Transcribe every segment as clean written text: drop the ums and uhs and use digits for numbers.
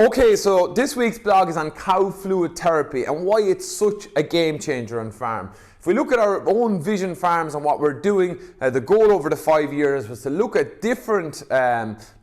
Okay, so this week's blog is on cow fluid therapy and why it's such a game changer on farm. If we look at our own Vision Farms and what we're doing, the goal over the 5 years was to look at different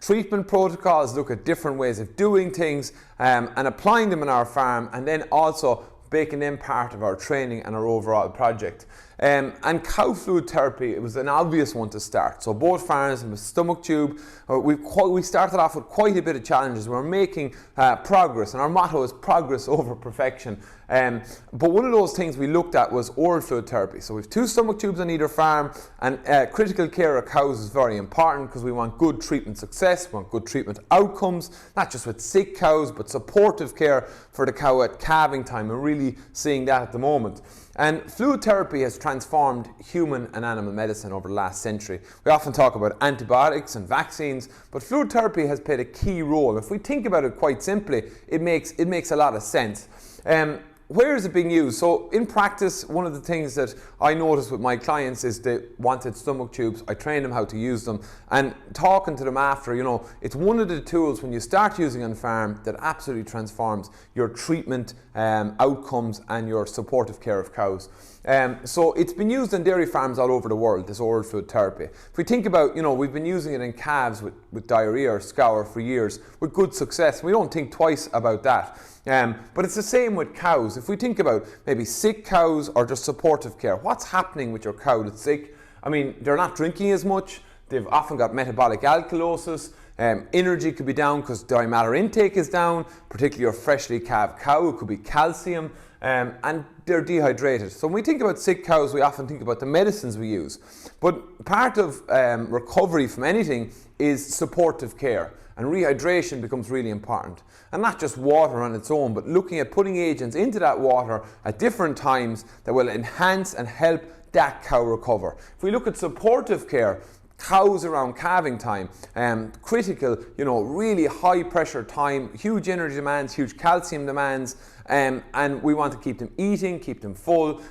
treatment protocols, look at different ways of doing things and applying them in our farm, and then also making them part of our training and our overall project. And cow fluid therapy, it was an obvious one to start. So both farms with stomach tube, we started off with quite a bit of challenges. We're making progress, and our motto is progress over perfection. But one of those things we looked at was oral fluid therapy. So we have 2 stomach tubes on either farm, and critical care of cows is very important because we want good treatment success, we want good treatment outcomes, not just with sick cows, but supportive care for the cow at calving time. We're really seeing that at the moment. And fluid therapy has transformed human and animal medicine over the last century. We often talk about antibiotics and vaccines, but fluid therapy has played a key role. If we think about it quite simply, it makes a lot of sense. Where is it being used? So in practice, one of the things that I noticed with my clients is they wanted stomach tubes. I trained them how to use them, and talking to them after, it's one of the tools when you start using on farm that absolutely transforms your treatment outcomes and your supportive care of cows. So it's been used in dairy farms all over the world, this oral fluid therapy. If we think about, we've been using it in calves with diarrhea or scour for years with good success. We don't think twice about that. But it's the same with cows. If we think about maybe sick cows or just supportive care, what's happening with your cow that's sick? I mean, they're not drinking as much, they've often got metabolic alkalosis, energy could be down because dry matter intake is down, particularly your freshly calved cow, it could be calcium, and they're dehydrated. So when we think about sick cows, we often think about the medicines we use. But part of recovery from anything is supportive care, and rehydration becomes really important. And not just water on its own, but looking at putting agents into that water at different times that will enhance and help that cow recover. If we look at supportive care, cows around calving time, critical, really high pressure time, huge energy demands, huge calcium demands, and we want to keep them eating, keep them full,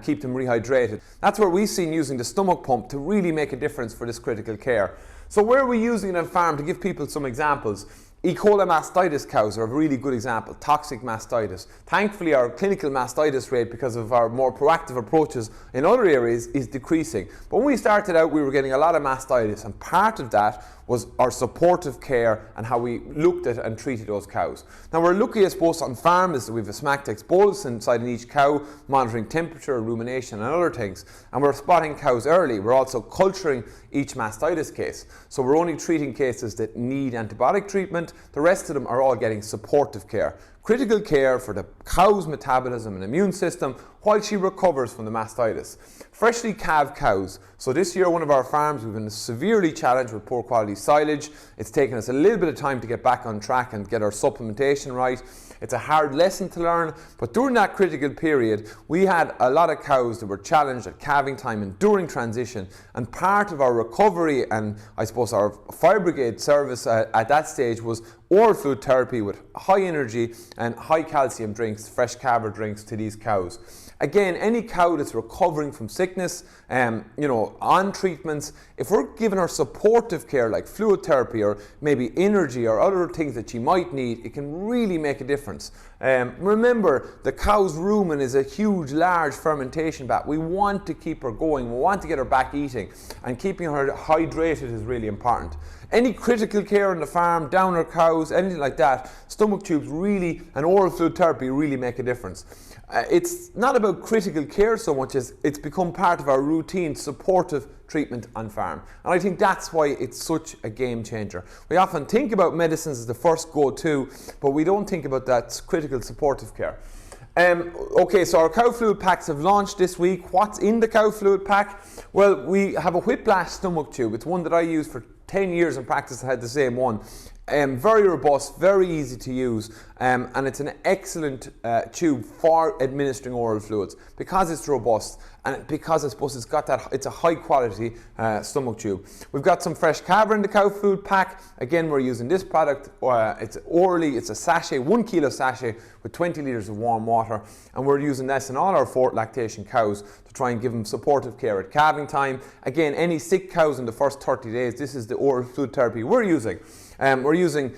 keep them rehydrated. That's where we've seen using the stomach pump to really make a difference for this critical care. So where are we using it on farm? To give people some examples, E. coli mastitis cows are a really good example, toxic mastitis. Thankfully, our clinical mastitis rate, because of our more proactive approaches in other areas, is decreasing. But when we started out, we were getting a lot of mastitis, and part of that was our supportive care and how we looked at and treated those cows. Now we're lucky, I suppose, on farm is that we have a SmackTex bolus inside in each cow, monitoring temperature, rumination and other things. And we're spotting cows early. We're also culturing each mastitis case. So we're only treating cases that need antibiotic treatment. The rest of them are all getting supportive care. Critical care for the cow's metabolism and immune system while she recovers from the mastitis. Freshly calved cows. So this year, one of our farms, we've been severely challenged with poor quality silage. It's taken us a little bit of time to get back on track and get our supplementation right. It's a hard lesson to learn, but during that critical period, we had a lot of cows that were challenged at calving time and during transition, and part of our recovery and I suppose our fire brigade service at that stage was oral fluid therapy with high energy and high calcium drinks, fresh calver drinks to these cows. Again, any cow that's recovering from sickness, on treatments, if we're giving her supportive care like fluid therapy or maybe energy or other things that she might need, it can really make a difference. Remember, the cow's rumen is a huge, large fermentation vat. We want to keep her going. We want to get her back eating, and keeping her hydrated is really important. Any critical care on the farm, downer cows, anything like that, stomach tubes really and oral fluid therapy really make a difference. It's not about critical care so much as it's become part of our routine supportive treatment on farm. And I think that's why it's such a game changer. We often think about medicines as the first go-to, but we don't think about that critical supportive care. Okay, so our cow fluid packs have launched this week. What's in the cow fluid pack? Well, we have a whiplash stomach tube. It's one that I used for 10 years in practice. I had the same one. Very robust, very easy to use, and it's an excellent tube for administering oral fluids because it's robust and because I suppose it's a high quality stomach tube. We've got some fresh calver in the cow food pack. Again, we're using this product. It's orally, it's a sachet, 1 kilo sachet with 20 litres of warm water, and we're using this in all our 4 lactation cows to try and give them supportive care at calving time. Again, any sick cows in the first 30 days, this is the oral fluid therapy we're using. We're using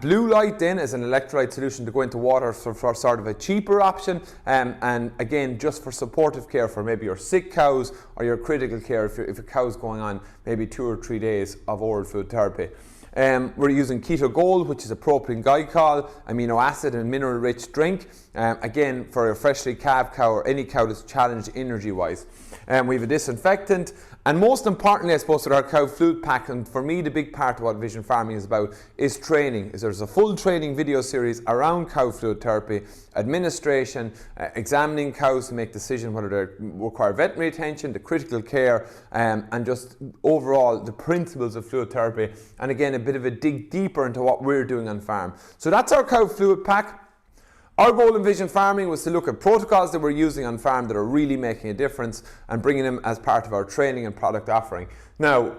blue light then as an electrolyte solution to go into water for sort of a cheaper option, and again just for supportive care for maybe your sick cows or your critical care if your cow's going on maybe 2 or 3 days of oral fluid therapy. We're using Keto Gold, which is a propylene glycol, amino acid and mineral rich drink, again for a freshly calved cow or any cow that's challenged energy wise. We have a disinfectant, and most importantly I suppose with our cow fluid pack, and for me the big part of what Vision Farming is about is training. There's a full training video series around cow fluid therapy, administration, examining cows to make decisions whether they require veterinary attention, the critical care, and just overall the principles of fluid therapy, and again a bit of a dig deeper into what we're doing on farm. So that's our cow fluid pack. Our goal in Vision Farming was to look at protocols that we're using on farm that are really making a difference and bringing them as part of our training and product offering. Now,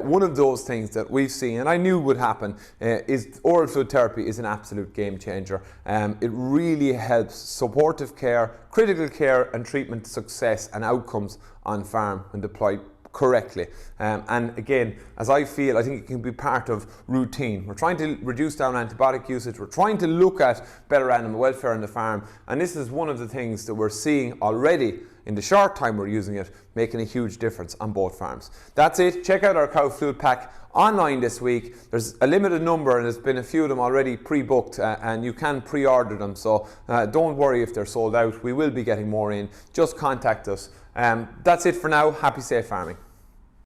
one of those things that we've seen, and I knew would happen, is oral fluid therapy is an absolute game changer. It really helps supportive care, critical care and treatment success and outcomes on farm when deployed correctly. And again, as I feel, I think it can be part of routine. We're trying to reduce down antibiotic usage, we're trying to look at better animal welfare on the farm, and this is one of the things that we're seeing already in the short time we're using it, making a huge difference on both farms. That's it. Check out our cow fluid pack online this week. There's a limited number and there's been a few of them already pre-booked, and you can pre-order them, so don't worry if they're sold out. We will be getting more in. Just contact us. That's it for now. Happy safe farming.